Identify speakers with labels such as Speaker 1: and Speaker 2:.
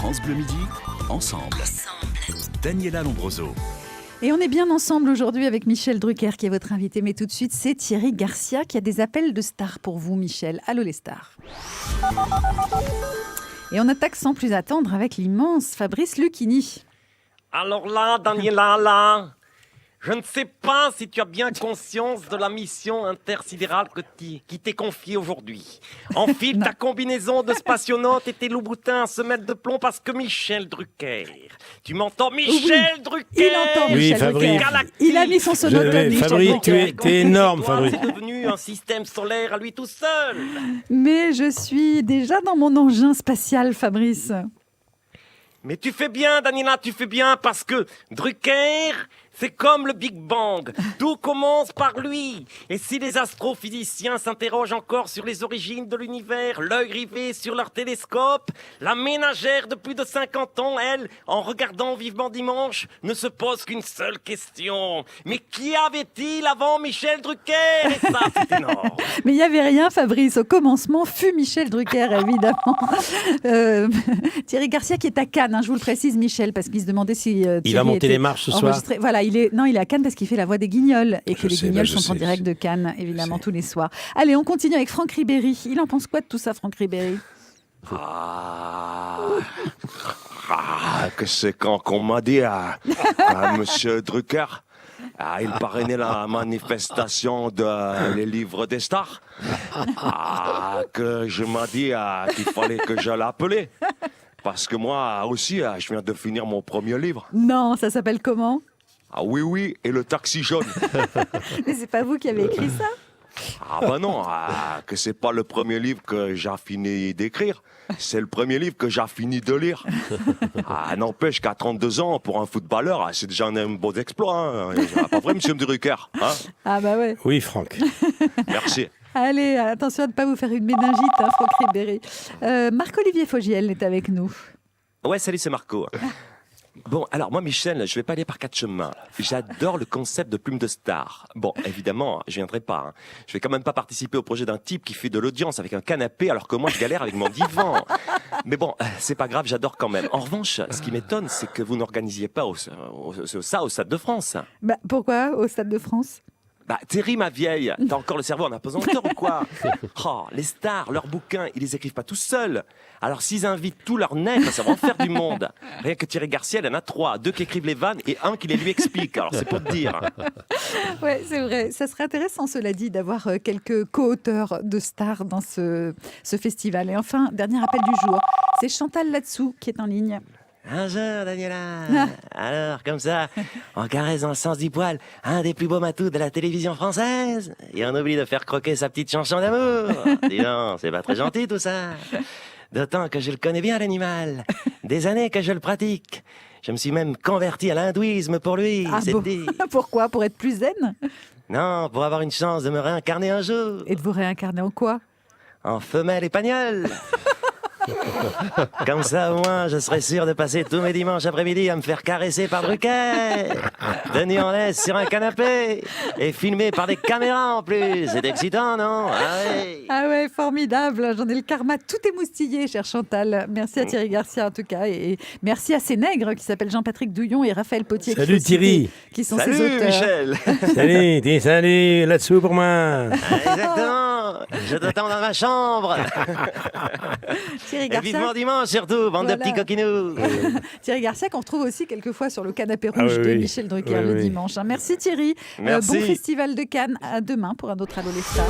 Speaker 1: France Bleu Midi, ensemble. Daniela Lombroso.
Speaker 2: Et on est bien ensemble aujourd'hui avec Michel Drucker qui est votre invité. Mais tout de suite, c'est Thierry Garcia qui a des appels de stars pour vous, Michel. Allô les stars. Et on attaque sans plus attendre avec l'immense Fabrice Lucchini.
Speaker 3: Alors là, Daniela, là, je ne sais pas si tu as bien conscience de la mission intersidérale qui t'est confiée aujourd'hui. Enfile ta combinaison de spationaute et tes loups-boutins à semelle de plomb parce que Michel Drucker, tu m'entends, Michel Drucker,
Speaker 2: il entend Michel
Speaker 4: Fabrice.
Speaker 2: Drucker. Il a mis son sonotone.
Speaker 4: Fabrice, tu es énorme, Fabrice.
Speaker 3: C'est devenu un système solaire à lui tout seul.
Speaker 2: Mais je suis déjà dans mon engin spatial, Fabrice.
Speaker 3: Mais tu fais bien, Daniela, tu fais bien, parce que Drucker, c'est comme le Big Bang. Tout commence par lui. Et si les astrophysiciens s'interrogent encore sur les origines de l'univers, l'œil rivé sur leur télescope, la ménagère de plus de 50 ans, elle, en regardant Vivement Dimanche, ne se pose qu'une seule question. Mais qui avait-il avant Michel Drucker? Et ça, c'est énorme.
Speaker 2: Mais il n'y avait rien, Fabrice. Au commencement, fut Michel Drucker, évidemment. Thierry Garcia qui est à Cannes, hein, je vous le précise, Michel, parce qu'il se demandait si Thierry
Speaker 4: Il va monter les marches ce soir.
Speaker 2: Voilà, il est à Cannes parce qu'il fait la voix des Guignols et que les Guignols sont en
Speaker 4: sais.
Speaker 2: direct de Cannes, évidemment, tous les soirs. Allez, on continue avec Franck Ribéry. Il en pense quoi de tout ça, Franck Ribéry?
Speaker 5: Que c'est quand qu'on m'a dit à Monsieur Drucker, il parrainait la manifestation les livres des stars, que je m'ai dit qu'il fallait que je l'appelais. Parce que moi aussi, je viens de finir mon premier livre.
Speaker 2: Non, ça s'appelle comment?
Speaker 5: Oui, et le taxi jaune.
Speaker 2: Mais c'est pas vous qui avez écrit ça?
Speaker 5: Non, que c'est pas le premier livre que j'ai fini d'écrire, c'est le premier livre que j'ai fini de lire. N'empêche qu'à 32 ans, pour un footballeur, c'est déjà un beau exploit. Hein. Pas vrai, Monsieur Drucker, hein?
Speaker 2: Ah bah ouais.
Speaker 4: Oui, Franck.
Speaker 5: Merci.
Speaker 2: Allez, attention à ne pas vous faire une méningite, hein, Franck Ribéry. Marc-Olivier Fogiel est avec nous.
Speaker 3: Ouais, salut, c'est Marco. Bon, alors moi, Michel, je vais pas aller par quatre chemins. J'adore le concept de plume de star. Bon, évidemment, je viendrai pas. Hein. Je vais quand même pas participer au projet d'un type qui fait de l'audience avec un canapé alors que moi, je galère avec mon divan. Mais bon, c'est pas grave, j'adore quand même. En revanche, ce qui m'étonne, c'est que vous n'organisiez pas ça au Stade de France.
Speaker 2: Bah, pourquoi au Stade de France?
Speaker 3: Thierry, ma vieille, t'as encore le cerveau en apesanteur ou quoi? Les stars, leurs bouquins, ils les écrivent pas tous seuls. Alors s'ils invitent tous leurs nègres, ça va en faire du monde. Rien que Thierry Garcia, il en a 3. 2 qui écrivent les vannes et 1 qui les lui explique. Alors c'est pour te dire.
Speaker 2: Ouais, c'est vrai. Ça serait intéressant, cela dit, d'avoir quelques co-auteurs de stars dans ce festival. Et enfin, dernier appel du jour, c'est Chantal Latsou qui est en ligne.
Speaker 3: Bonjour Daniela. Alors, comme ça, on caresse dans le sens du poil un des plus beaux matous de la télévision française. Et on oublie de faire croquer sa petite chanson d'amour. Dis donc, c'est pas très gentil tout ça. D'autant que je le connais bien l'animal. Des années que je le pratique. Je me suis même converti à l'hindouisme pour lui.
Speaker 2: Ah bon? Pourquoi? Pour être plus zen?
Speaker 3: Non, pour avoir une chance de me réincarner un jour.
Speaker 2: Et de vous réincarner en quoi? En
Speaker 3: femelle espagnole. Comme ça, au moins, je serais sûr de passer tous mes dimanches après-midi à me faire caresser par Drucker, de nuit en laisse sur un canapé, et filmé par des caméras en plus. C'est excitant, non?
Speaker 2: Ah ouais, formidable. J'en ai le karma tout émoustillé, chère Chantal. Merci à Thierry Garcia, en tout cas. Et merci à ces nègres qui s'appellent Jean-Patrick Douillon et Raphaël Potier.
Speaker 4: Salut Thierry.
Speaker 2: Qui sont
Speaker 3: salut
Speaker 2: ses auteurs.
Speaker 3: Michel.
Speaker 4: Salut, là-dessous pour moi.
Speaker 3: Exactement. Je t'attends dans ma chambre.
Speaker 2: Thierry
Speaker 3: Et
Speaker 2: Garcia.
Speaker 3: vivement dimanche surtout, bande de petits coquinous.
Speaker 2: Thierry Garcia qu'on retrouve aussi quelquefois sur le canapé rouge de Michel Drucker le dimanche. Merci Thierry.
Speaker 3: Merci.
Speaker 2: Bon festival de Cannes. À demain pour un autre Allô les stars.